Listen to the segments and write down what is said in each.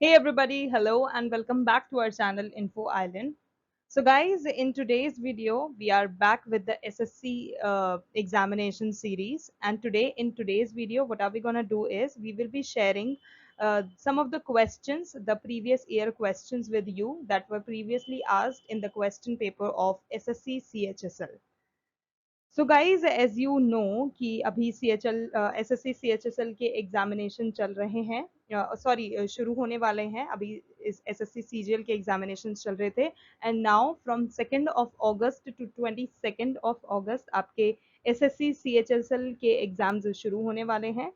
Hey everybody, hello and welcome back to our channel Info Island. So guys, in today's video, we are back with the SSC examination series, and in today's video, what are we going to do is we will be sharing some of the questions, the previous year questions with you that were previously asked in the question paper of SSC CHSL. So guys as you know कि अभी SSC CHSL के examination चल रहे हैं, sorry शुरू होने वाले हैं। अभी इस SSC CGL के एग्जामिनेशन चल रहे थे and now from 2nd of August to 22nd of August आपके SSC CHSL के एग्जाम्स शुरू होने वाले हैं।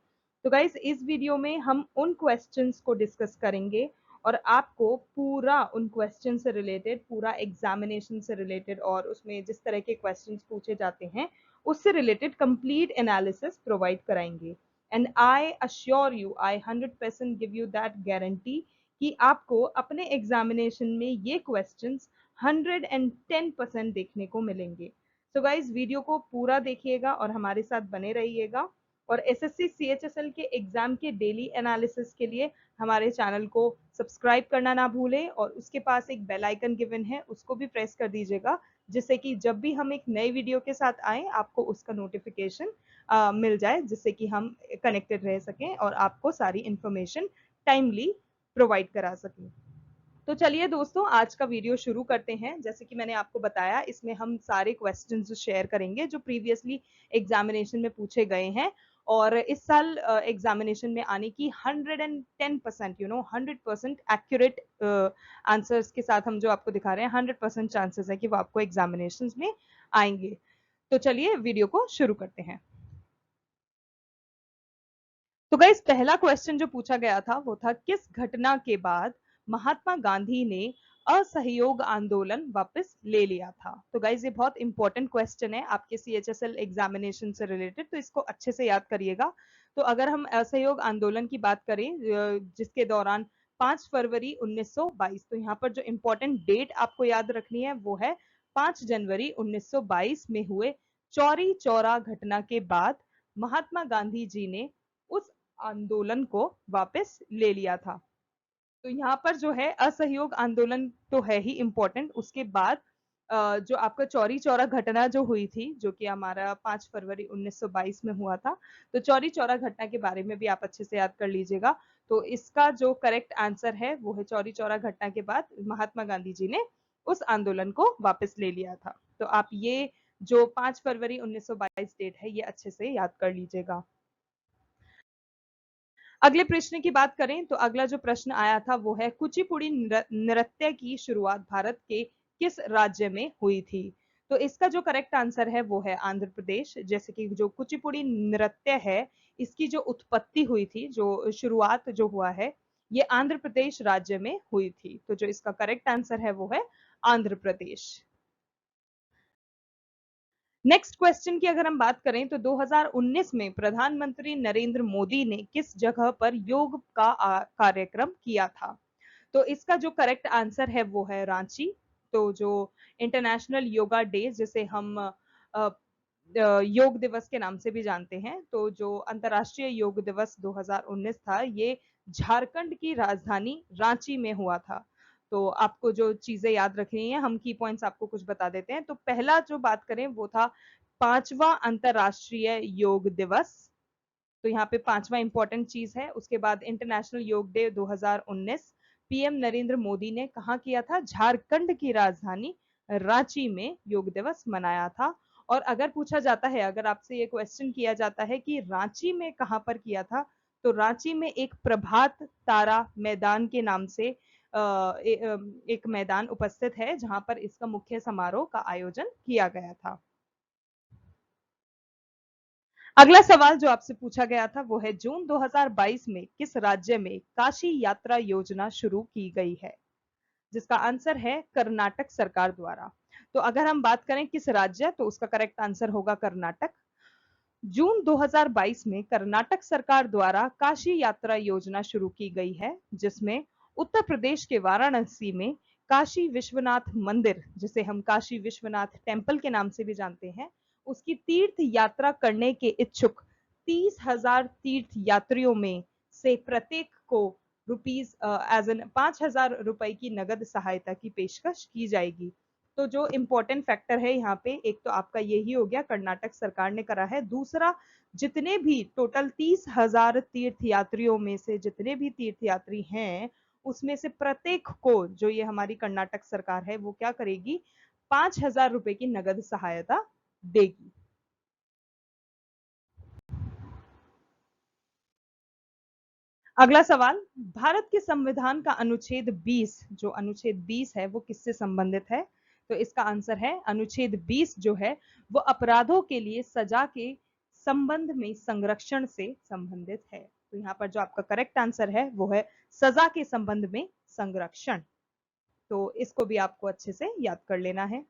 तो गाइज इस वीडियो में हम उन क्वेश्चंस को डिस्कस करेंगे और आपको पूरा उन क्वेश्चन से रिलेटेड, पूरा एग्जामिनेशन से रिलेटेड और उसमें जिस तरह के क्वेश्चंस पूछे जाते हैं उससे रिलेटेड कंप्लीट एनालिसिस प्रोवाइड कराएंगे। And I assure you, I 100% give you that guarantee कि आपको अपने एग्जामिनेशन में ये क्वेश्चंस 110% देखने को मिलेंगे। सो गाइज वीडियो को पूरा देखिएगा और हमारे साथ बने रहिएगा। और SSC CHSL के एग्जाम के डेली एनालिसिस के लिए हमारे चैनल को सब्सक्राइब करना ना भूलें और उसके पास एक बेल आइकन गिवन है, उसको भी प्रेस कर दीजिएगा, जिससे कि जब भी हम एक नई वीडियो के साथ आए आपको उसका नोटिफिकेशन मिल जाए, जिससे कि हम कनेक्टेड रह सकें और आपको सारी इंफॉर्मेशन टाइमली प्रोवाइड करा सकें। तो चलिए दोस्तों, आज का वीडियो शुरू करते हैं। जैसे कि मैंने आपको बताया, इसमें हम सारे क्वेश्चंस शेयर करेंगे जो प्रीवियसली एग्जामिनेशन में पूछे गए हैं और इस साल एग्जामिनेशन में आने की 110% 100% एक्यूरेट आंसर्स के साथ हम जो आपको दिखा रहे हैं, 100% चांसेस है कि वो आपको एग्जामिनेशन में आएंगे। तो चलिए वीडियो को शुरू करते हैं। तो गाइस, पहला क्वेश्चन जो पूछा गया था वो था, किस घटना के बाद महात्मा गांधी ने असहयोग आंदोलन वापस ले लिया था। तो गाइस, ये बहुत इंपॉर्टेंट क्वेश्चन है आपके CHSL एग्जामिनेशन से रिलेटेड, तो इसको अच्छे से याद करिएगा। तो अगर हम असहयोग आंदोलन की बात करें जिसके दौरान 5 फरवरी 1922, तो यहाँ पर जो इंपॉर्टेंट डेट आपको याद रखनी है वो है 5 जनवरी 1922 में हुए चौरी चौरा घटना के बाद महात्मा गांधी जी ने उस आंदोलन को वापस ले लिया था। तो यहाँ पर जो है असहयोग आंदोलन तो है ही इंपॉर्टेंट, उसके बाद जो आपका चौरी चौरा घटना जो हुई थी, जो कि हमारा 5 फरवरी 1922 में हुआ था, तो चौरी चौरा घटना के बारे में भी आप अच्छे से याद कर लीजिएगा। तो इसका जो करेक्ट आंसर है वो है, चौरी चौरा घटना के बाद महात्मा गांधी जी ने उस आंदोलन को वापस ले लिया था। तो आप ये जो 5 फरवरी 1922 डेट है ये अच्छे से याद कर लीजिएगा। अगले प्रश्न की बात करें तो अगला जो प्रश्न आया था वो है, कुचिपुड़ी नृत्य की शुरुआत भारत के किस राज्य में हुई थी। तो इसका जो करेक्ट आंसर है वो है आंध्र प्रदेश। जैसे कि जो कुचिपुड़ी नृत्य है इसकी जो उत्पत्ति हुई थी, जो शुरुआत जो हुआ है, ये आंध्र प्रदेश राज्य में हुई थी। तो जो इसका करेक्ट आंसर है वो है आंध्र प्रदेश। नेक्स्ट क्वेश्चन की अगर हम बात करें तो 2019 में प्रधानमंत्री नरेंद्र मोदी ने किस जगह पर योग का कार्यक्रम किया था। तो इसका जो करेक्ट आंसर है वो है रांची। तो जो इंटरनेशनल योगा डे, जिसे हम योग दिवस के नाम से भी जानते हैं, तो जो अंतर्राष्ट्रीय योग दिवस 2019 था, ये झारखंड की राजधानी रांची में हुआ था। तो आपको जो चीजें याद रखनी है, हम की पॉइंट्स आपको कुछ बता देते हैं। तो पहला जो बात करें वो था 5वां अंतर्राष्ट्रीय योग दिवस। तो यहाँ पे 5वां इंपॉर्टेंट चीज है। उसके बाद इंटरनेशनल योग डे 2019 PM नरेंद्र मोदी ने कहा किया था, झारखंड की राजधानी रांची में योग दिवस मनाया था। और अगर पूछा जाता है, अगर आपसे ये क्वेश्चन किया जाता है कि रांची में कहां पर किया था, तो रांची में एक प्रभात तारा मैदान के नाम से एक मैदान उपस्थित है जहां पर इसका मुख्य समारोह का आयोजन किया गया था। अगला सवाल जो आपसे पूछा गया था वो है, जून 2022 में किस राज्य में काशी यात्रा योजना शुरू की गई है। जिसका आंसर है कर्नाटक सरकार द्वारा। तो अगर हम बात करें किस राज्य, तो उसका करेक्ट आंसर होगा कर्नाटक। जून 2022 में कर्नाटक सरकार द्वारा काशी यात्रा योजना शुरू की गई है, जिसमें उत्तर प्रदेश के वाराणसी में काशी विश्वनाथ मंदिर, जिसे हम काशी विश्वनाथ टेम्पल के नाम से भी जानते हैं, उसकी तीर्थ यात्रा करने के इच्छुक 30,000 तीर्थ यात्रियों में से प्रत्येक को रुपीज एज एन 5,000 रुपए की नगद सहायता की पेशकश की जाएगी। तो जो इम्पोर्टेंट फैक्टर है यहाँ पे, एक तो आपका यही हो गया, कर्नाटक सरकार ने करा है। दूसरा, जितने भी टोटल 30,000 तीर्थयात्रियों में से जितने भी तीर्थयात्री हैं, उसमें से प्रत्येक को जो ये हमारी कर्नाटक सरकार है वो क्या करेगी, 5,000 रुपए की नगद सहायता देगी। अगला सवाल, भारत के संविधान का अनुच्छेद 20, जो अनुच्छेद 20 है वो किससे संबंधित है? तो इसका आंसर है अनुच्छेद 20 जो है वो अपराधों के लिए सजा के संबंध में संरक्षण से संबंधित है। तो यहाँ पर जो आपका करेक्ट आंसर है वो है सजा के संबंध में संरक्षण। तो इसको भी आपको अच्छे से याद कर लेना है।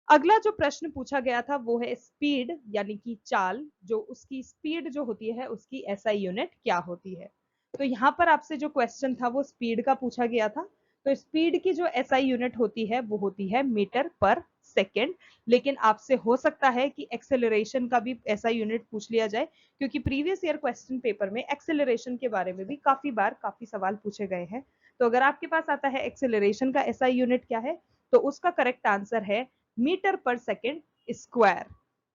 अगला जो प्रश्न पूछा गया था वो है स्पीड, यानी कि चाल, जो उसकी स्पीड जो होती है उसकी एसआई यूनिट क्या होती है? तो यहाँ पर आपसे जो क्वेश्चन था वो स्पीड का पूछा गया था। तो स्पीड की जो एसआई यूनिट होती है वो होती है मीटर पर सेकेंड। लेकिन आपसे हो सकता है कि एक्सेलरेशन का भी एसआई यूनिट पूछ लिया जाए, क्योंकि प्रीवियस ईयर क्वेश्चन पेपर में एक्सेलरेशन के बारे में भी काफी बार काफी सवाल पूछे गए हैं। तो अगर आपके पास आता है एक्सेलरेशन का एसआई यूनिट क्या है, तो उसका करेक्ट आंसर है मीटर पर सेकेंड स्क्वायर।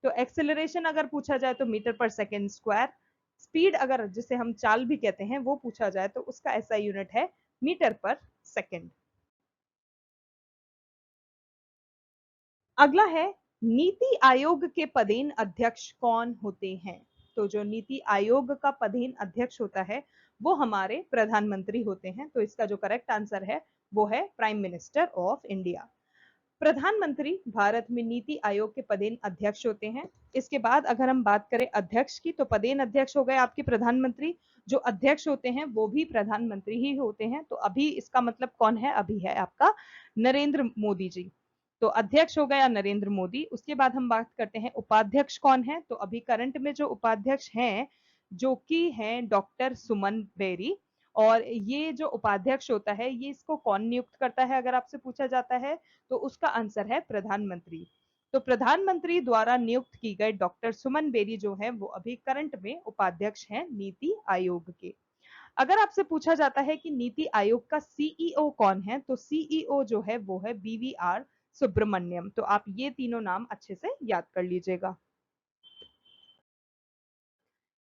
तो एक्सेलरेशन अगर पूछा जाए तो मीटर पर सेकेंड स्क्वायर, स्पीड अगर जिसे हम चाल भी कहते हैं वो पूछा जाए तो उसका ऐसा यूनिट है मीटर पर सेकेंड। अगला है, नीति आयोग के पदेन अध्यक्ष कौन होते हैं? तो जो नीति आयोग का पदेन अध्यक्ष होता है वो हमारे प्रधानमंत्री होते हैं। तो इसका जो करेक्ट आंसर है वो है प्राइम मिनिस्टर ऑफ इंडिया। प्रधानमंत्री भारत में नीति आयोग के पदेन अध्यक्ष होते हैं। इसके बाद अगर हम बात करें अध्यक्ष की, तो पदेन अध्यक्ष हो गए आपके प्रधानमंत्री, जो अध्यक्ष होते हैं वो भी प्रधानमंत्री ही होते हैं। तो अभी इसका मतलब कौन है, अभी है आपका नरेंद्र मोदी जी। तो अध्यक्ष हो गया नरेंद्र मोदी। उसके बाद हम बात करते हैं उपाध्यक्ष कौन है, तो अभी करंट में जो उपाध्यक्ष हैं जो कि हैं डॉक्टर सुमन बेरी। और ये जो उपाध्यक्ष होता है ये इसको कौन नियुक्त करता है अगर आपसे पूछा जाता है, तो उसका आंसर है प्रधानमंत्री। तो प्रधानमंत्री द्वारा नियुक्त की गए डॉक्टर सुमन बेरी जो है वो अभी करंट में उपाध्यक्ष हैं नीति आयोग के। अगर आपसे पूछा जाता है कि नीति आयोग का सीईओ कौन है, तो सीईओ जो है वो है बीवीआर सुब्रमण्यम। तो आप ये तीनों नाम अच्छे से याद कर लीजिएगा।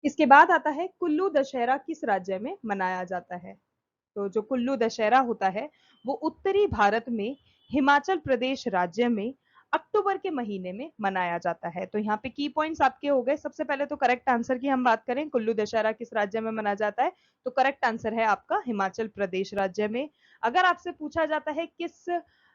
इसके बाद आता है कुल्लू दशहरा किस राज्य में मनाया जाता है? तो जो कुल्लू दशहरा होता है वो उत्तरी भारत में हिमाचल प्रदेश राज्य में अक्टूबर के महीने में मनाया जाता है। तो यहाँ पे की पॉइंट्स आपके हो गए। सबसे पहले तो करेक्ट आंसर की हम बात करें, कुल्लू दशहरा किस राज्य में मनाया जाता है, तो करेक्ट आंसर है आपका हिमाचल प्रदेश राज्य में। अगर आपसे पूछा जाता है किस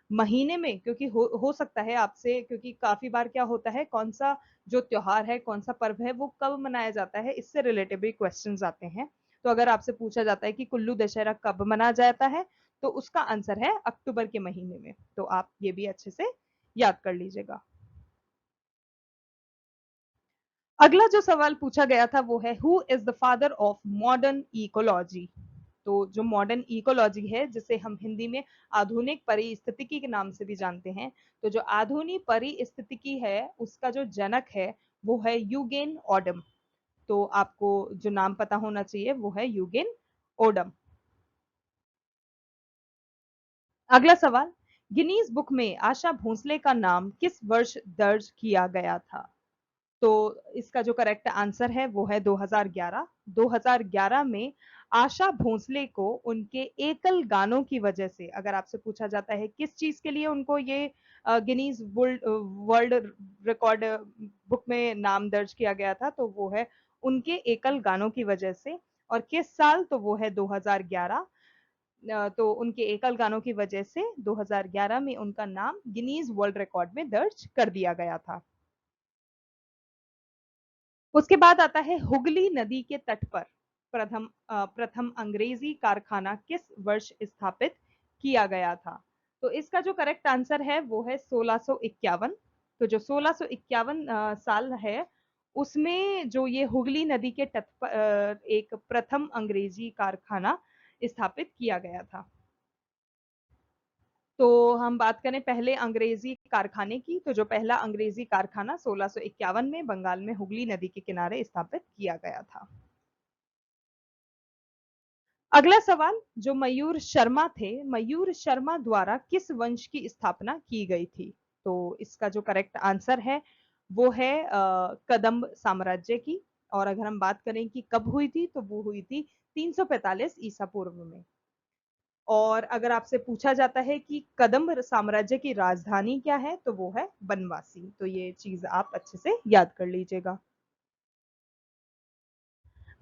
महीने में, क्योंकि हो सकता है आपसे, क्योंकि काफी बार क्या होता है कौन सा जो त्योहार है कौन सा पर्व है वो कब मनाया जाता है, इससे रिलेटेड भी क्वेश्चंस आते हैं। तो अगर आपसे पूछा जाता है कि कुल्लू दशहरा कब मनाया जाता है, तो उसका आंसर है अक्टूबर के महीने में। तो आप ये भी अच्छे से याद कर लीजिएगा। अगला जो सवाल पूछा गया था वो है who is the father of modern ecology? तो जो मॉडर्न इकोलॉजी है जिसे हम हिंदी में आधुनिक परिस्थितिकी के नाम से भी जानते हैं, तो जो आधुनिक परिस्थितिकी है उसका जो जनक है वो है यूगेन ओडम। तो आपको जो नाम पता होना चाहिए वो है यूगेन ओडम। अगला सवाल, गिनीज बुक में आशा भोसले का नाम किस वर्ष दर्ज किया गया था? तो इसका जो करेक्ट आंसर है वो है 2011। 2011 में आशा भोसले को उनके एकल गानों की वजह से, अगर आपसे पूछा जाता है किस चीज के लिए उनको ये गिनीज वर्ल्ड रिकॉर्ड बुक में नाम दर्ज किया गया था, तो वो है उनके एकल गानों की वजह से। और किस साल, तो वो है 2011। तो उनके एकल गानों की वजह से 2011 में उनका नाम गिनीज वर्ल्ड रिकॉर्ड में दर्ज कर दिया गया था। उसके बाद आता है हुगली नदी के तट पर प्रथम अंग्रेजी कारखाना किस वर्ष स्थापित किया गया था? तो इसका जो करेक्ट आंसर है वो है 1651। तो जो 1651 साल है उसमें जो ये हुगली नदी के तट पर एक प्रथम अंग्रेजी कारखाना स्थापित किया गया था। तो हम बात करें पहले अंग्रेजी कारखाने की, तो जो पहला अंग्रेजी कारखाना 1651 में बंगाल में हुगली नदी के किनारे स्थापित किया गया था। अगला सवाल, जो मयूर शर्मा थे, मयूर शर्मा द्वारा किस वंश की स्थापना की गई थी? तो इसका जो करेक्ट आंसर है वो है कदम्ब साम्राज्य की। और अगर हम बात करें कि कब हुई थी, तो वो हुई थी 345 ईसा पूर्व में। और अगर आपसे पूछा जाता है कि कदम्ब साम्राज्य की राजधानी क्या है, तो वो है बनवासी। तो ये चीज आप अच्छे से याद कर लीजिएगा।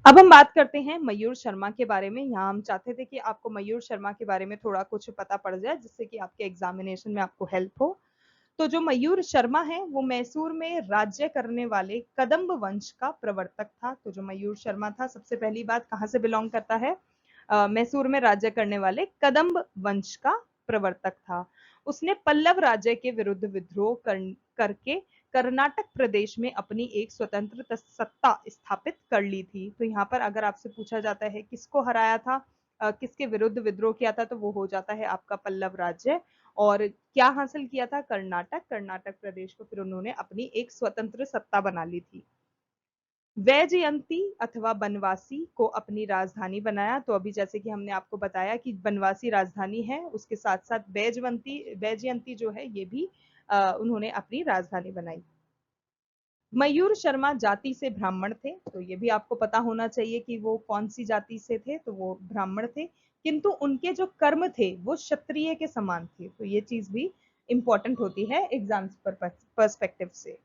अब हम बात करते हैं मयूर शर्मा के बारे में। यहाँ हम चाहते थे कि आपको मयूर शर्मा के बारे में थोड़ा कुछ पता पड़ जाए, जिससे कि आपके एग्जामिनेशन में आपको हेल्प हो। तो जो मयूर शर्मा है वो मैसूर में राज्य करने वाले कदम्ब वंश का प्रवर्तक था। तो जो मयूर शर्मा था, सबसे पहली बात, कहाँ से बिलोंग करता है? मैसूर में राज्य करने वाले कदम्ब वंश का प्रवर्तक था। उसने पल्लव राज्य के विरुद्ध विद्रोह करके कर्नाटक प्रदेश में अपनी एक स्वतंत्र सत्ता स्थापित कर ली थी। तो यहाँ पर अगर आपसे पूछा जाता है किसको हराया था, किसके विरुद्ध विद्रोह किया था, तो वो हो जाता है आपका पल्लव राज्य। और क्या हासिल किया था? कर्नाटक प्रदेश को फिर उन्होंने अपनी एक स्वतंत्र सत्ता बना ली थी। वैजयंती अथवा बनवासी को अपनी राजधानी बनाया। तो अभी जैसे कि हमने आपको बताया कि बनवासी राजधानी है, उसके साथ साथ वैजयंती जो है ये भी उन्होंने अपनी राजधानी बनाई। मयूर शर्मा जाति से ब्राह्मण थे। तो ये भी आपको पता होना चाहिए कि वो कौन सी जाति से थे। तो वो ब्राह्मण थे, किंतु उनके जो कर्म थे वो क्षत्रिय के समान थे। तो ये चीज भी इंपॉर्टेंट होती है एग्जाम्स पर पर्सपेक्टिव से।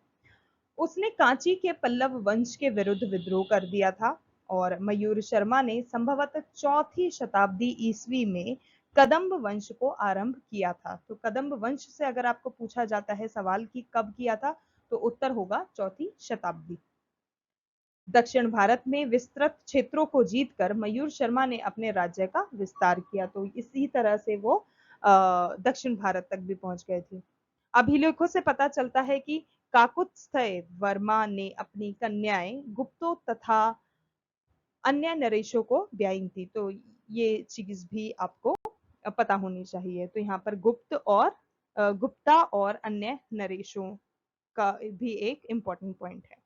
उसने कांची के पल्लव वंश के विरुद्ध विद्रोह कर दिया था। और मयूर शर्मा ने संभवतः चौथी शताब्दी ईस्वी में कदम्ब वंश को आरंभ किया था। तो कदम्ब वंश से अगर आपको पूछा जाता है सवाल कि कब किया था, तो उत्तर होगा चौथी शताब्दी। दक्षिण भारत में विस्तृत क्षेत्रों को जीतकर मयूर शर्मा ने अपने राज्य का विस्तार किया। तो इसी तरह से वो दक्षिण भारत तक भी पहुंच गए थे। अभिलेखों से पता चलता है कि काकुत्स्थय वर्मा ने अपनी कन्याएं गुप्तो तथा अन्य नरेशों को ब्याई थी। तो ये चीज भी आपको पता होनी चाहिए। तो यहाँ पर गुप्ता और अन्य नरेशों का भी एक इम्पोर्टेंट पॉइंट है।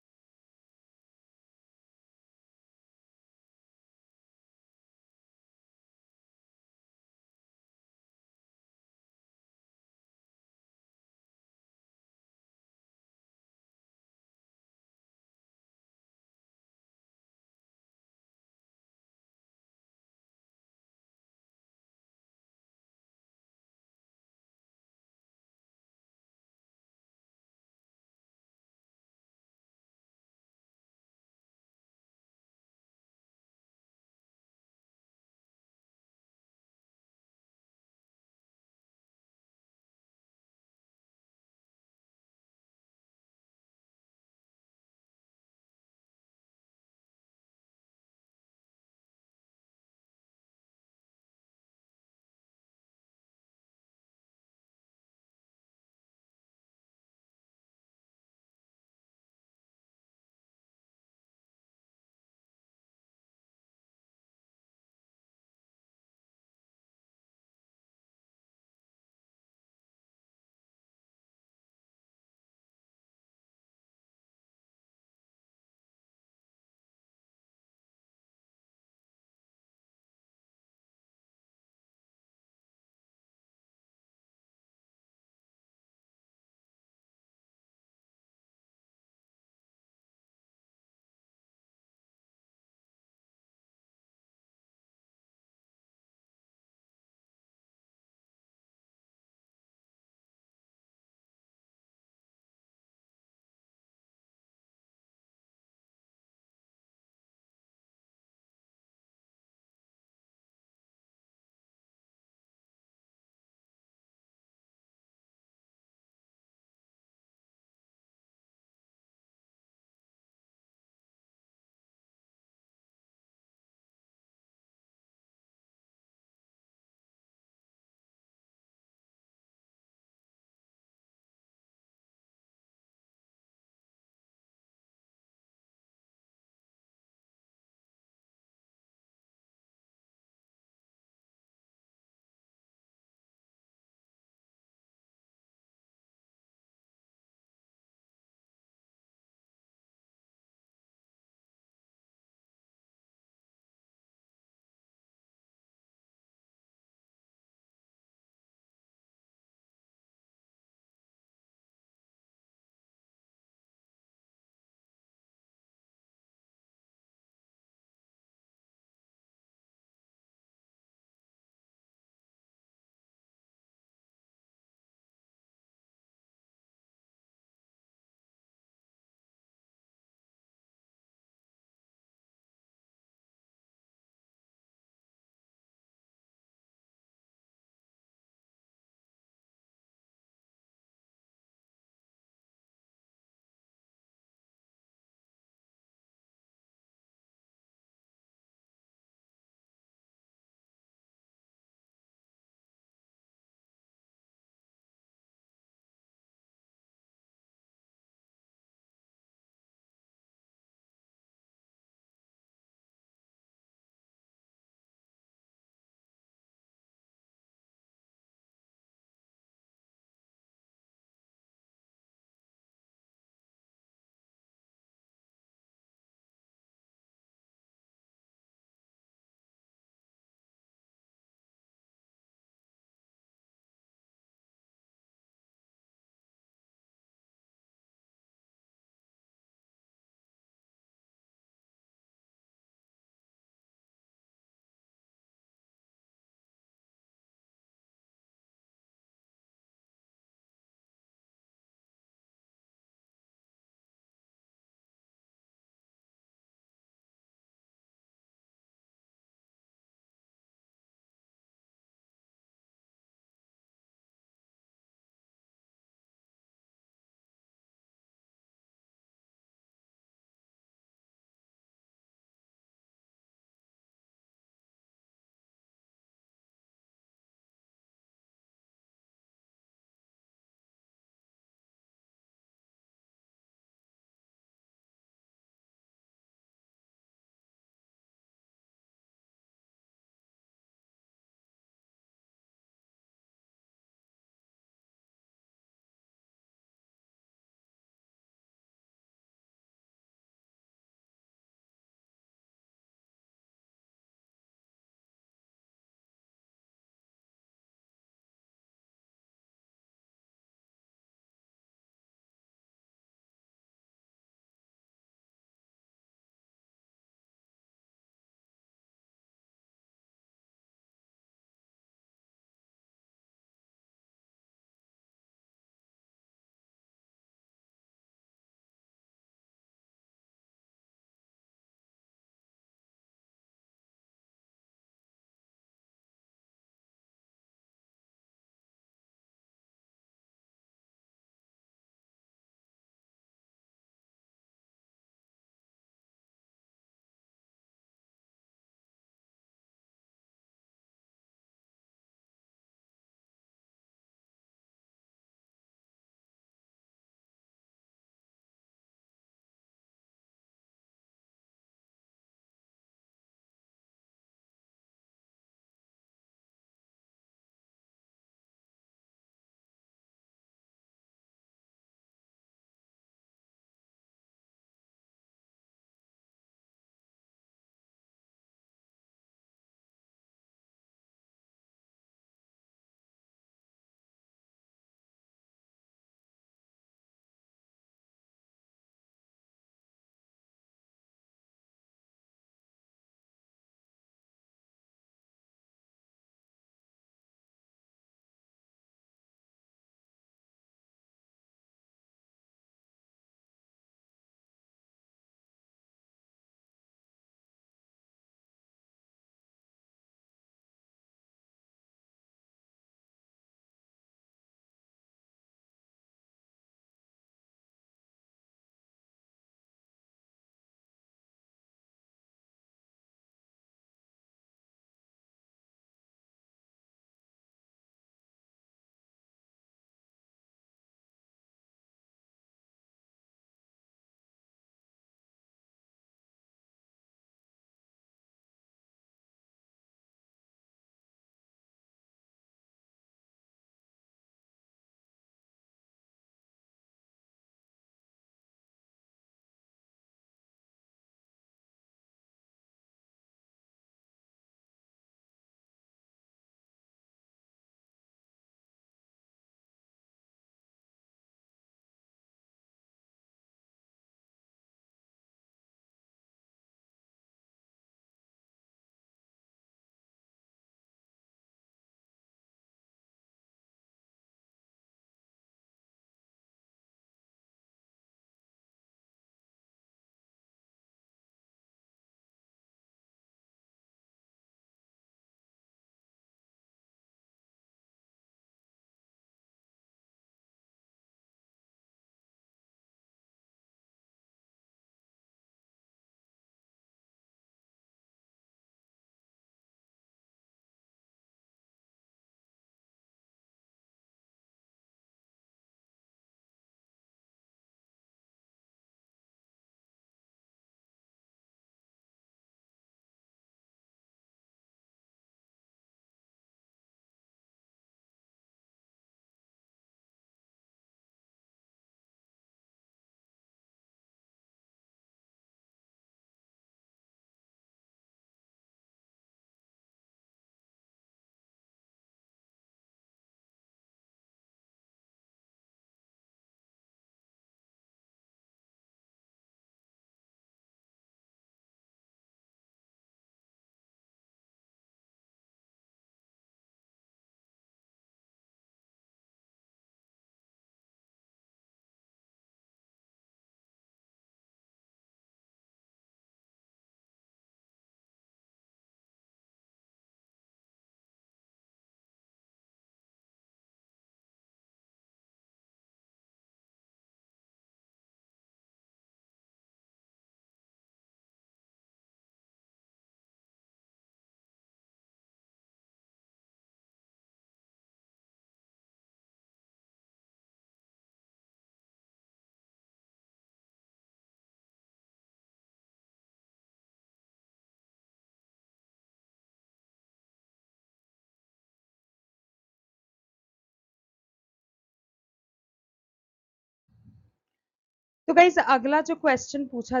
तो गाइस अगला जो क्वेश्चन पूछा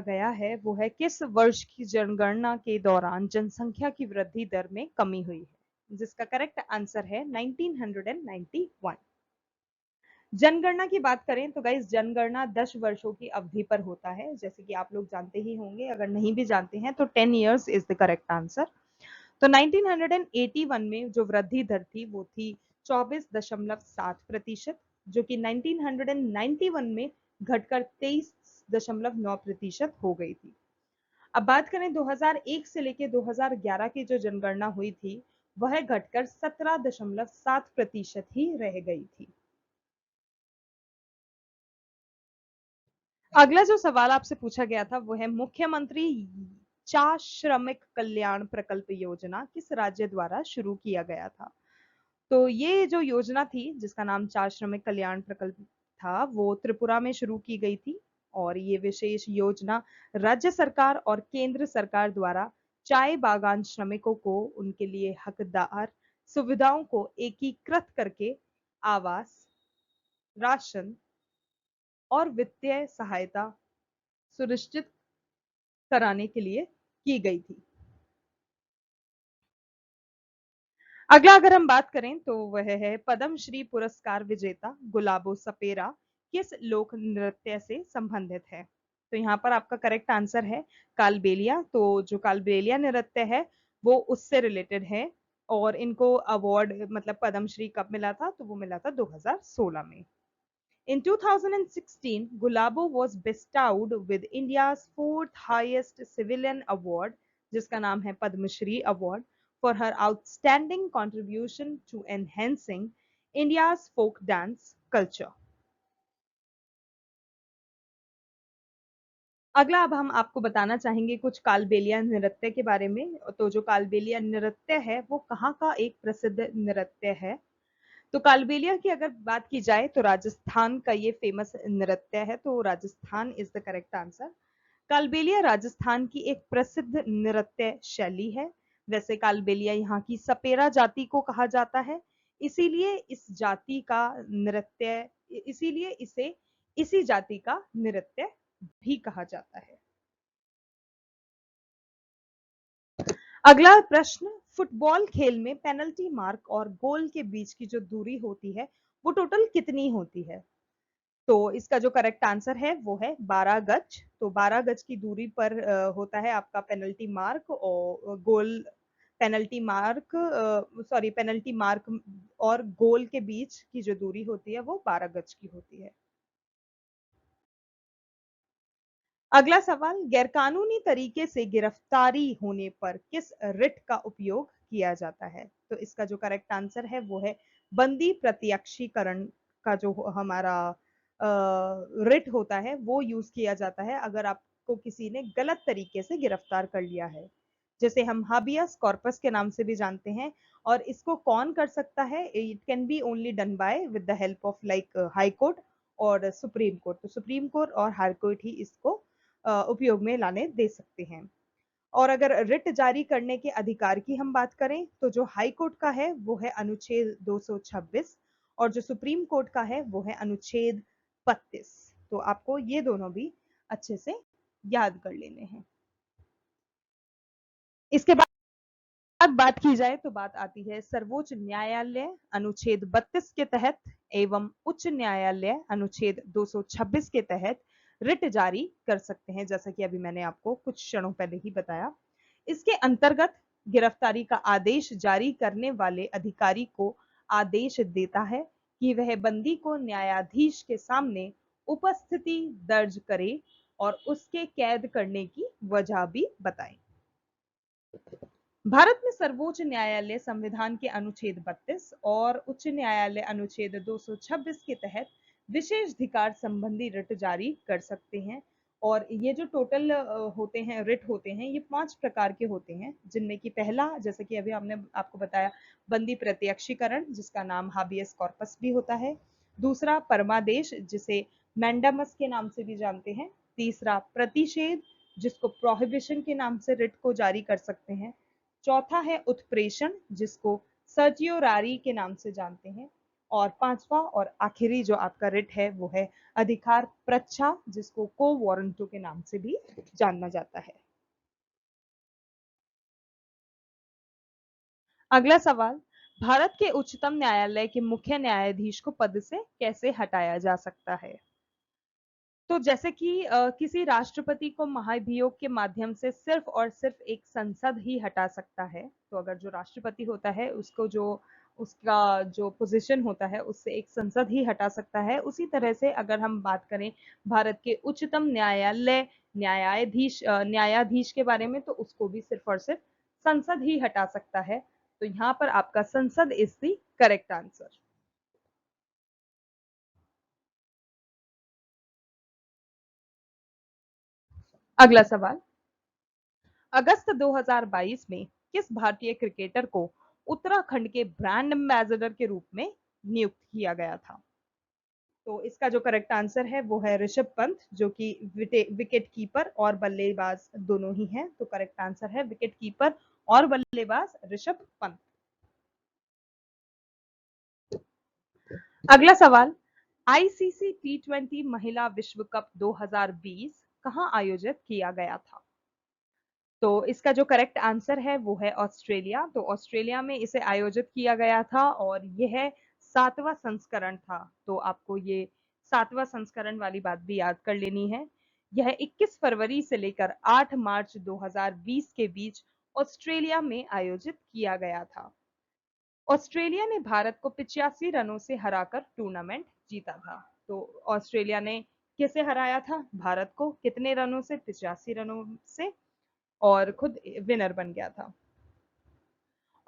गया है वो है किस वर्ष की जनगणना के दौरान जनसंख्या की वृद्धि दर में कमी हुई है, जिसका करेक्ट आंसर है 1991। जनगणना की बात करें तो गाइस जनगणना 10 वर्षों की अवधि पर होता है, जैसे कि आप लोग जानते ही होंगे, अगर नहीं भी जानते हैं तो 10 years is the correct answer. तो 1981 में जो वृद्धि दर थी वो थी 24.7%, जो कि 1991 में घटकर 23.9% हो गई थी। अब बात करें 2001 से लेकर 2011 की जो जनगणना हुई थी वह घटकर 17.7% ही रह गई थी। अगला जो सवाल आपसे पूछा गया था वो है मुख्यमंत्री चा श्रमिक कल्याण प्रकल्प योजना किस राज्य द्वारा शुरू किया गया था। तो ये जो योजना थी जिसका नाम चा श्रमिक कल्याण प्रकल्प था वो त्रिपुरा में शुरू की गई थी, और ये विशेष योजना राज्य सरकार और केंद्र सरकार द्वारा चाय बागान श्रमिकों को उनके लिए हकदार सुविधाओं को एकीकृत करके आवास, राशन और वित्तीय सहायता सुनिश्चित कराने के लिए की गई थी। अगला अगर हम बात करें तो वह है पद्म श्री पुरस्कार विजेता गुलाबो सपेरा किस लोक नृत्य से संबंधित है। तो यहाँ पर आपका करेक्ट आंसर है कालबेलिया। तो जो कालबेलिया नृत्य है वो उससे रिलेटेड है, और इनको अवार्ड मतलब पद्म श्री कब मिला था, तो वो मिला था 2016 में। In 2016, Gulabo was bestowed with India's fourth highest civilian award, जिसका नाम है Padmashri award, for her outstanding contribution to enhancing India's folk dance culture. अगला अब हम आपको बताना चाहेंगे कुछ कालबेलिया नृत्य के बारे में। तो जो कालबेलिया नृत्य है वो कहाँ का एक प्रसिद्ध नृत्य है। तो कालबेलिया की अगर बात की जाए तो राजस्थान का ये फेमस नृत्य है, तो Rajasthan is the correct answer. Kalbelia Rajasthan की एक प्रसिद्ध नृत्य शैली है। वैसे कालबेलिया यहाँ की सपेरा जाति को कहा जाता है, इसीलिए इस जाति का नृत्य इसीलिए इसे इसी जाति का नृत्य भी कहा जाता है। अगला प्रश्न, फुटबॉल खेल में पेनल्टी मार्क और गोल के बीच की जो दूरी होती है वो टोटल कितनी होती है। तो इसका जो करेक्ट आंसर है वो है 12 गज। तो 12 गज की दूरी पर होता है आपका पेनल्टी मार्क, और गोल पेनल्टी मार्क और गोल के बीच की जो दूरी होती है वो 12 गज की होती है। अगला सवाल, गैरकानूनी तरीके से गिरफ्तारी होने पर किस रिट का उपयोग किया जाता है। तो इसका जो करेक्ट आंसर है वो है बंदी प्रत्यक्षीकरण का जो हमारा रिट होता है वो यूज किया जाता है अगर आपको किसी ने गलत तरीके से गिरफ्तार कर लिया है, जैसे हम हाबियस कॉर्पस के नाम से भी जानते हैं। और इसको कौन कर सकता है, it can be only done by with the help of like high court और सुप्रीम कोर्ट। तो सुप्रीम कोर्ट और हाई कोर्ट ही इसको उपयोग में लाने दे सकते हैं। और अगर रिट जारी करने के अधिकार की हम बात करें तो जो हाई कोर्ट का है वो है अनुच्छेद 226, और जो सुप्रीम कोर्ट का है वो है अनुच्छेद 32। तो आपको ये दोनों भी अच्छे से याद कर लेने हैं। इसके बाद बात की जाए तो बात आती है सर्वोच्च न्यायालय अनुच्छेद 32 के तहत एवं उच्च न्यायालय अनुच्छेद 226 के तहत रिट जारी कर सकते हैं, जैसा कि अभी मैंने आपको कुछ क्षणों पहले ही बताया। इसके अंतर्गत गिरफ्तारी का आदेश जारी करने वाले अधिकारी को आदेश देता है कि वह बंदी को न्यायाधीश के सामने उपस्थिति दर्ज करे और उसके कैद करने की वजह भी बताए। भारत में सर्वोच्च न्यायालय संविधान के अनुच्छेद 32 और उच्च न्यायालय अनुच्छेद 226 के तहत विशेष अधिकार संबंधी रिट जारी कर सकते हैं। और ये जो टोटल होते हैं रिट होते हैं ये 5 प्रकार के होते हैं, जिनमें कि पहला, जैसे कि अभी हमने आपको बताया, बंदी प्रत्यक्षीकरण जिसका नाम हाबियस कॉर्पस भी होता है। दूसरा परमादेश जिसे मैंडामस के नाम से भी जानते हैं। तीसरा प्रतिषेध जिसको प्रोहिबिशन के नाम से रिट को जारी कर सकते हैं। चौथा है उत्प्रेषण जिसको सर्टियोरारी के नाम से जानते हैं। और पांचवा और आखिरी जो आपका रिट है वो है अधिकार प्रच्छा, जिसको को वारंटो के नाम से भी जाना जाता है। अगला सवाल, भारत के उच्चतम न्यायालय के मुख्य न्यायाधीश को पद से कैसे हटाया जा सकता है? तो जैसे कि किसी राष्ट्रपति को महाभियोग के माध्यम से सिर्फ और सिर्फ एक संसद ही हटा सकता है। तो अगर जो राष्ट्रपति होता है उसको जो उसका जो पोजीशन होता है उससे एक संसद ही हटा सकता है। उसी तरह से अगर हम बात करें भारत के उच्चतम न्यायालय न्यायाधीश के बारे में, तो उसको भी सिर्फ और सिर्फ संसद ही हटा सकता है। तो यहाँ पर आपका संसद इज द करेक्ट आंसर। अगला सवाल, अगस्त 2022 में किस भारतीय क्रिकेटर को उत्तराखंड के ब्रांड एम्बेसडर के रूप में नियुक्त किया गया था? तो इसका जो करेक्ट आंसर है वो है ऋषभ पंत, जो कि विकेट कीपर और बल्लेबाज दोनों ही हैं। तो करेक्ट आंसर है विकेट कीपर और बल्लेबाज ऋषभ पंत। अगला सवाल, आईसीसी टी20 महिला विश्व कप 2020 कहां आयोजित किया गया था? तो इसका जो करेक्ट आंसर है वो है ऑस्ट्रेलिया। तो ऑस्ट्रेलिया में इसे आयोजित किया गया था और यह 7वां संस्करण था। तो आपको ये 7वां संस्करण वाली बात भी याद कर लेनी है। यह 21 फरवरी से लेकर 8 मार्च 2020 के बीच ऑस्ट्रेलिया में आयोजित किया गया था। ऑस्ट्रेलिया ने भारत को 85 रनों से हराकर टूर्नामेंट जीता था। तो ऑस्ट्रेलिया ने किसे हराया था? भारत को। कितने रनों से? 85 रनों से। और खुद विनर बन गया था।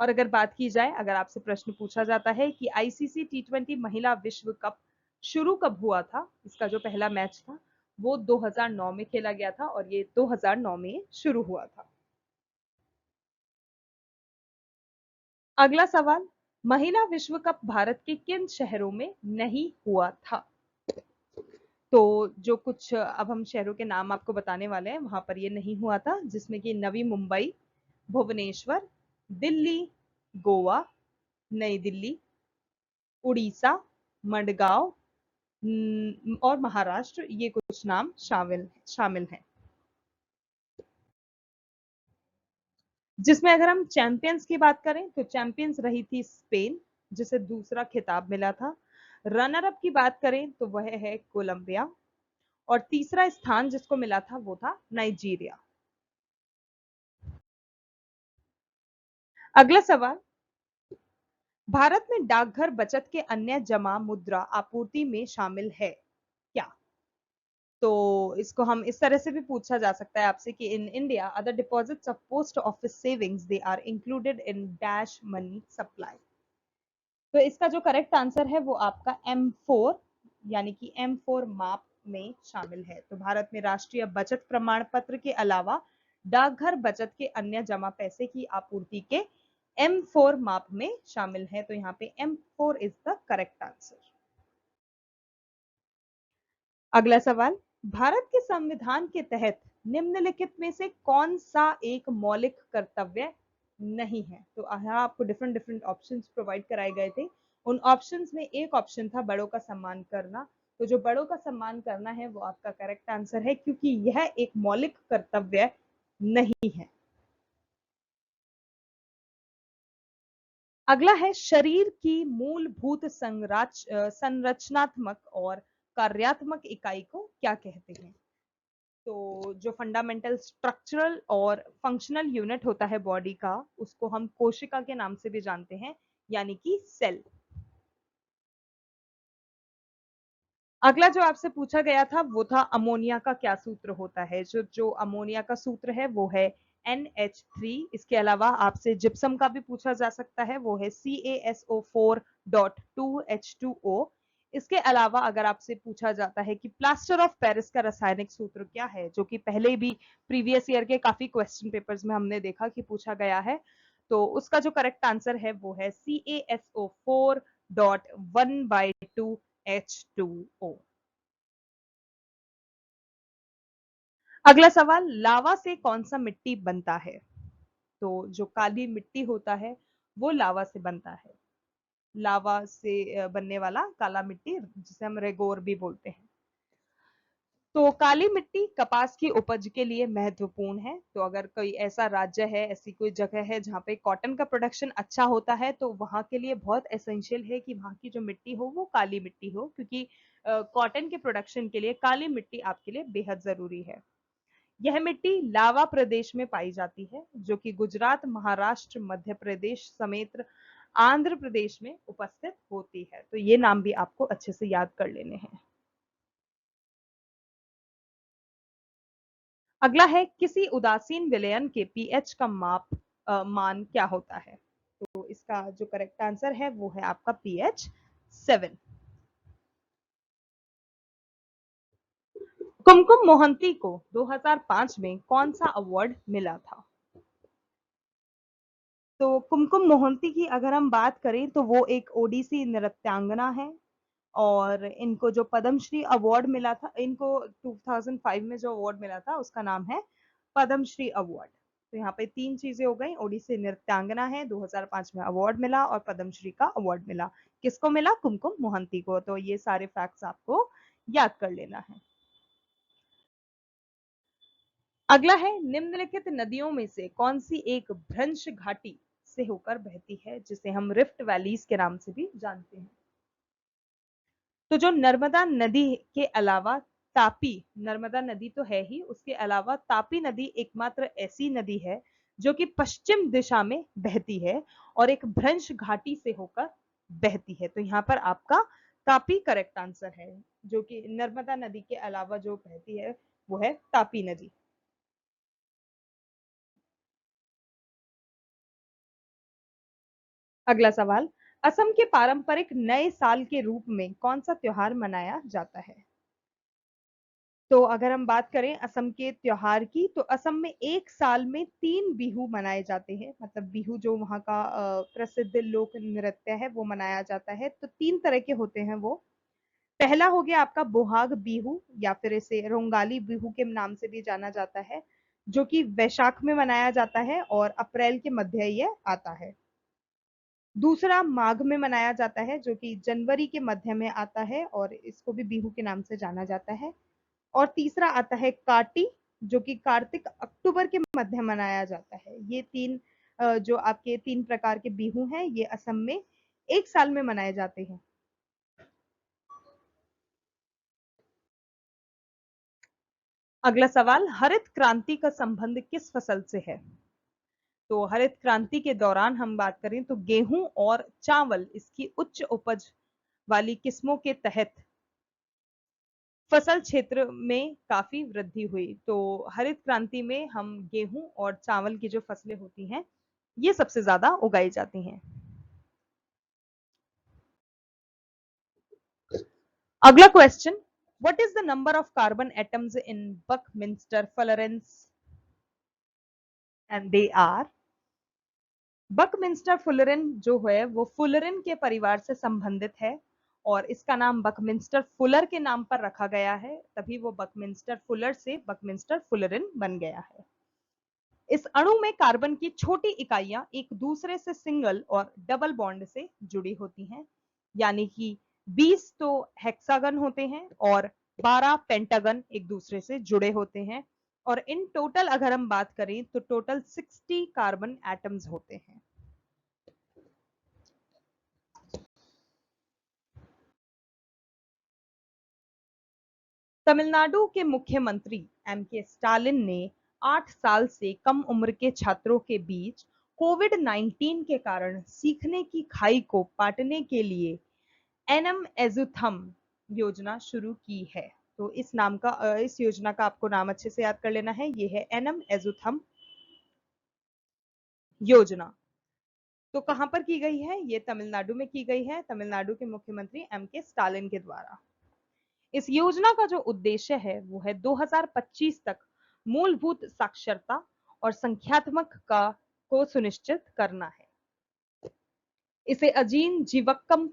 और अगर बात की जाए, अगर आपसे प्रश्न पूछा जाता है कि आईसीसी टी20 महिला विश्व कप शुरू कब हुआ था, इसका जो पहला मैच था वो 2009 में खेला गया था और ये 2009 में शुरू हुआ था। अगला सवाल, महिला विश्व कप भारत के किन शहरों में नहीं हुआ था? तो जो कुछ अब हम शहरों के नाम आपको बताने वाले हैं, वहां पर ये नहीं हुआ था, जिसमें कि नवी मुंबई, भुवनेश्वर, दिल्ली, गोवा, नई दिल्ली, उड़ीसा, मडगांव और महाराष्ट्र, ये कुछ नाम शामिल शामिल हैं। जिसमें अगर हम चैंपियंस की बात करें तो चैंपियंस रही थी स्पेन, जिसे दूसरा खिताब मिला था। रनर अप की बात करें तो वह है कोलंबिया और तीसरा स्थान जिसको मिला था वो था नाइजीरिया। अगला सवाल, भारत में डाकघर बचत के अन्य जमा मुद्रा आपूर्ति में शामिल है क्या? तो इसको हम इस तरह से भी पूछा जा सकता है आपसे कि in India other deposits of post office savings they are included in dash money supply. तो इसका जो करेक्ट आंसर है वो आपका M4 यानी कि M4 माप में शामिल है। तो भारत में राष्ट्रीय बचत प्रमाण पत्र के अलावा डाकघर बचत के अन्य जमा पैसे की आपूर्ति के M4 माप में शामिल है। तो यहाँ पे M4 is the correct answer. अगला सवाल, भारत के संविधान के तहत निम्नलिखित में से कौन सा एक मौलिक कर्तव्य नहीं है? तो यहाँ आपको डिफरेंट डिफरेंट ऑप्शंस प्रोवाइड कराए गए थे। उन ऑप्शंस में एक ऑप्शन था बड़ों का सम्मान करना। तो जो बड़ों का सम्मान करना है वो आपका करेक्ट आंसर है, क्योंकि यह एक मौलिक कर्तव्य नहीं है। अगला है, शरीर की मूलभूत संरचनात्मक और कार्यात्मक इकाई को क्या कहते हैं? तो जो फंडामेंटल स्ट्रक्चरल और फंक्शनल यूनिट होता है बॉडी का, उसको हम कोशिका के नाम से भी जानते हैं, यानी कि सेल। अगला जो आपसे पूछा गया था वो था अमोनिया का क्या सूत्र होता है? जो जो अमोनिया का सूत्र है वो है NH3। इसके अलावा आपसे जिप्सम का भी पूछा जा सकता है, वो है CaSO4.2H2O। इसके अलावा अगर आपसे पूछा जाता है कि प्लास्टर ऑफ पेरिस का रासायनिक सूत्र क्या है, जो कि पहले भी प्रीवियस ईयर के काफी क्वेश्चन पेपर्स में हमने देखा कि पूछा गया है, तो उसका जो करेक्ट आंसर है वो है CaSO4.1/2H2O। अगला सवाल, लावा से कौन सा मिट्टी बनता है? तो जो काली मिट्टी होता है वो लावा से बनता है। लावा से बनने वाला काला मिट्टी, जिसे हम रेगोर भी बोलते हैं। तो काली मिट्टी कपास की उपज के लिए महत्वपूर्ण है। तो अगर कोई ऐसा राज्य है, ऐसी कोई जगह है जहाँ पे कॉटन का प्रोडक्शन अच्छा होता है, तो वहाँ के लिए बहुत एसेंशियल है कि वहाँ की जो मिट्टी हो वो काली मिट्टी हो, क्योंकि कॉटन के प्रोडक्शन के लिए काली मिट्टी आपके लिए बेहद जरूरी है। यह मिट्टी लावा प्रदेश में पाई जाती है, जो कि गुजरात, महाराष्ट्र, मध्य प्रदेश समेत आंध्र प्रदेश में उपस्थित होती है। तो ये नाम भी आपको अच्छे से याद कर लेने हैं। अगला है, किसी उदासीन विलयन के पीएच का मान क्या होता है? तो इसका जो करेक्ट आंसर है वो है आपका पीएच 7। कुमकुम मोहंती को 2005 में कौन सा अवार्ड मिला था? तो कुमकुम मोहंती की अगर हम बात करें तो वो एक ओडिसी नृत्यांगना है, और इनको जो पद्मश्री अवार्ड मिला था, इनको 2005 में जो अवार्ड मिला था उसका नाम है पद्मश्री अवार्ड। तो यहाँ पे तीन चीजें हो गई, ओडिसी नृत्यांगना है, 2005 में अवार्ड मिला, और पद्मश्री का अवार्ड मिला। किसको मिला? कुमकुम मोहंती को। तो ये सारे फैक्ट्स आपको याद कर लेना है। अगला है, निम्नलिखित नदियों में से कौन सी एक भ्रंश घाटी से होकर बहती है, जिसे हम रिफ्ट वैलीज के नाम से भी जानते हैं? तो जो नर्मदा नदी के अलावा तापी, नर्मदा नदी तो है ही, उसके अलावा तापी नदी एकमात्र ऐसी नदी है जो कि पश्चिम दिशा में बहती है और एक भ्रंश घाटी से होकर बहती है। तो यहाँ पर आपका तापी करेक्ट आंसर है, जो कि नर्मदा नदी के अलावा जो बहती है वो है तापी नदी। अगला सवाल, असम के पारंपरिक नए साल के रूप में कौन सा त्योहार मनाया जाता है? तो अगर हम बात करें असम के त्योहार की, तो असम में एक साल में 3 बिहू मनाए जाते हैं। मतलब बिहू जो वहाँ का प्रसिद्ध लोक नृत्य है वो मनाया जाता है। तो 3 तरह के होते हैं वो। पहला हो गया आपका बोहाग बिहू, या फिर इसे रोंगाली बिहू के नाम से भी जाना जाता है, जो कि वैशाख में मनाया जाता है और अप्रैल के मध्य ये आता है। दूसरा माघ में मनाया जाता है, जो कि जनवरी के मध्य में आता है, और इसको भी बिहू के नाम से जाना जाता है। और तीसरा आता है काटी, जो कि कार्तिक अक्टूबर के मध्य मनाया जाता है। ये तीन जो आपके 3 प्रकार के बिहू हैं, ये असम में एक साल में मनाए जाते हैं। अगला सवाल, हरित क्रांति का संबंध किस फसल से है? तो हरित क्रांति के दौरान हम बात करें तो गेहूं और चावल, इसकी उच्च उपज वाली किस्मों के तहत फसल क्षेत्र में काफी वृद्धि हुई। तो हरित क्रांति में हम गेहूं और चावल की जो फसलें होती हैं ये सबसे ज्यादा उगाई जाती हैं। अगला question, what is the number of carbon atoms in Buckminster fullerenes? And they are, Buckminster fullerene जो है वो फुलरेन के परिवार से संबंधित है, और इसका नाम बकमिंस्टर फुलर के नाम पर रखा गया है, तभी वो बकमिंस्टर फुलर से बकमिंस्टर फुलरेन बन गया है। इस अणु में कार्बन की छोटी इकाइयां एक दूसरे से सिंगल और डबल बॉन्ड से जुड़ी होती हैं, यानी कि 20 तो हेक्सागन होते हैं और 12 पेंटागन एक दूसरे से जुड़े होते हैं, और इन टोटल अगर हम बात करें तो टोटल 60 कार्बन एटम्स होते हैं। तमिलनाडु के मुख्यमंत्री एम के स्टालिन ने 8 साल से कम उम्र के छात्रों के बीच कोविड 19 के कारण सीखने की खाई को पाटने के लिए एनम एजुथम योजना शुरू की है। तो इस योजना का आपको नाम अच्छे से याद कर लेना है, ये है एनम एजुथम योजना। तो कहां पर की गई है? ये तमिलनाडु में की गई है, तमिलनाडु के मुख्यमंत्री एम के स्टालिन के द्वारा। इस योजना का जो उद्देश्य है वो है 2025 तक मूलभूत साक्षरता और संख्यात्मक का को सुनिश्चित करना है। इसे अजीम Jeevakkam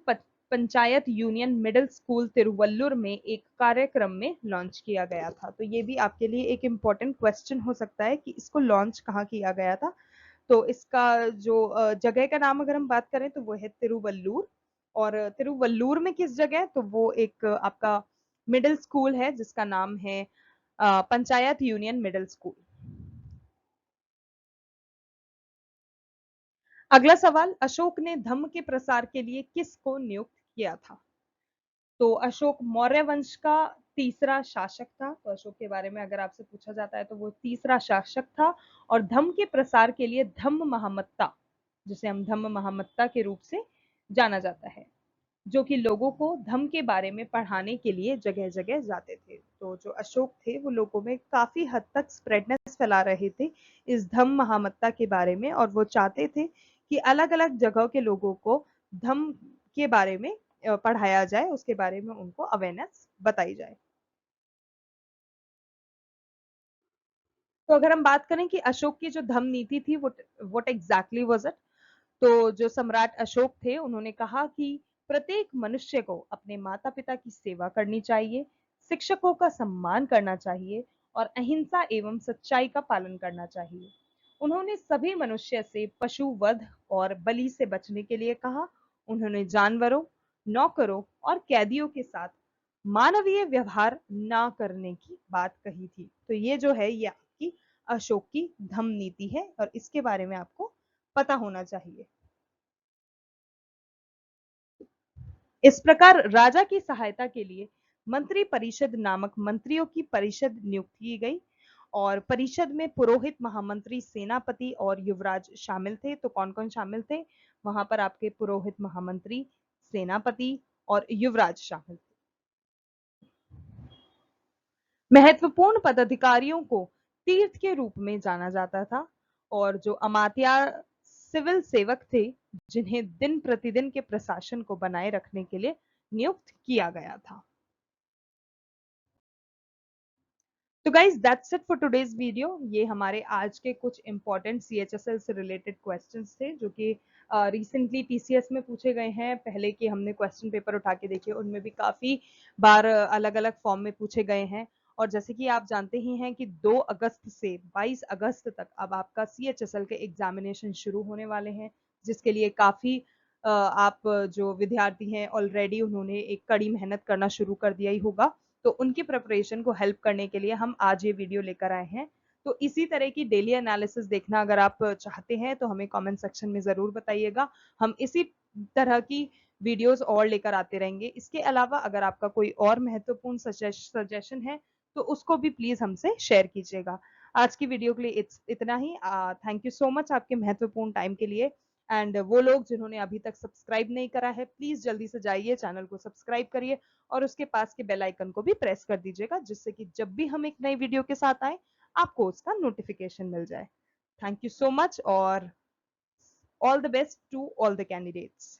panchayat union middle school Tiruvallur में एक कार्यक्रम में लॉन्च किया गया था। तो ये भी आपके लिए एक इम्पोर्टेंट क्वेश्चन हो सकता है कि इसको लॉन्च कहाँ किया गया था। तो इसका जो जगह का नाम अगर हम बात करें तो वो है तिरुवल्लुर, और तिरुवल्लूर में किस जगह, तो वो एक आपका मिडिल स्कूल है जिसका नाम है पंचायत यूनियन मिडिल स्कूल। अगला सवाल, अशोक ने धम्म के प्रसार के लिए किसको नियुक्त किया था? तो अशोक मौर्य वंश का तीसरा शासक था। तो अशोक के बारे में अगर आपसे पूछा जाता है तो वो तीसरा शासक था, और धम्म के प्रसार के लिए धम्म महामत्ता, जिसे हम धम्म महामत्ता के रूप से जाना जाता है, जो कि लोगों को धम्म के बारे में पढ़ाने के लिए जगह जगह जाते थे। तो जो अशोक थे वो लोगों में काफी हद तक स्प्रेडनेस फैला रहे थे इस धम्म महामत्ता के बारे में, और वो चाहते थे कि अलग अलग जगह के लोगों को धम्म के बारे में पढ़ाया जाए, उसके बारे में उनको अवेयरनेस बताई जाए। तो अगर हम बात करें कि अशोक की जो धम्म नीति थी, व्हाट एग्जैक्टली वाज इट, तो जो सम्राट अशोक थे उन्होंने कहा कि प्रत्येक मनुष्य को अपने माता पिता की सेवा करनी चाहिए, शिक्षकों का सम्मान करना चाहिए और अहिंसा एवं सच्चाई का पालन करना चाहिए। उन्होंने सभी मनुष्य से पशु वध और बलि से बचने के लिए कहा। उन्होंने जानवरों, नौकरों और कैदियों के साथ मानवीय व्यवहार ना करने की बात कही थी। तो ये जो है ये आपकी अशोक की धम्म नीति है, और इसके बारे में आपको पता होना चाहिए। इस प्रकार राजा की सहायता के लिए मंत्री परिषद नामक मंत्रियों की परिषद नियुक्त की गई, और परिषद में पुरोहित, महामंत्री, सेनापति और युवराज शामिल थे। तो कौन कौन शामिल थे वहां पर? आपके पुरोहित, महामंत्री, सेनापति और युवराज शामिल थे। महत्वपूर्ण पदाधिकारियों को तीर्थ के रूप में जाना जाता था, और जो अमात्या सिविल सेवक थे जिन्हें दिन प्रतिदिन के प्रशासन को बनाए रखने के लिए नियुक्त किया गया था। तो guys that's it for today's video. ये हमारे आज के कुछ इंपॉर्टेंट सीएचएसएल से रिलेटेड क्वेश्चंस थे जो कि रिसेंटली टीसीएस में पूछे गए हैं। पहले के हमने क्वेश्चन पेपर उठा के देखे, उनमें भी काफी बार अलग अलग फॉर्म में पूछे गए हैं। और जैसे कि आप जानते ही हैं कि 2 अगस्त से 22 अगस्त तक अब आपका सीएचएसएल के एग्जामिनेशन शुरू होने वाले हैं, जिसके लिए काफी आप जो विद्यार्थी हैं ऑलरेडी उन्होंने एक कड़ी मेहनत करना शुरू कर दिया ही होगा। तो उनकी प्रिपरेशन को हेल्प करने के लिए हम आज ये वीडियो लेकर आए हैं। तो इसी तरह की डेली एनालिसिस देखना अगर आप चाहते हैं तो हमें कमेंट सेक्शन में जरूर बताइएगा। हम इसी तरह की वीडियोस और लेकर आते रहेंगे। इसके अलावा अगर आपका कोई और महत्वपूर्ण सजेशन है तो उसको भी प्लीज हमसे शेयर कीजिएगा। आज की वीडियो के लिए इतना ही। थैंक यू सो मच आपके महत्वपूर्ण टाइम के लिए। एंड वो लोग जिन्होंने अभी तक सब्सक्राइब नहीं करा है, प्लीज जल्दी से जाइए, चैनल को सब्सक्राइब करिए और उसके पास के बेल आइकन को भी प्रेस कर दीजिएगा, जिससे कि जब भी हम एक नई वीडियो के साथ आए आपको उसका नोटिफिकेशन मिल जाए। थैंक यू सो मच और all the best to all the candidates.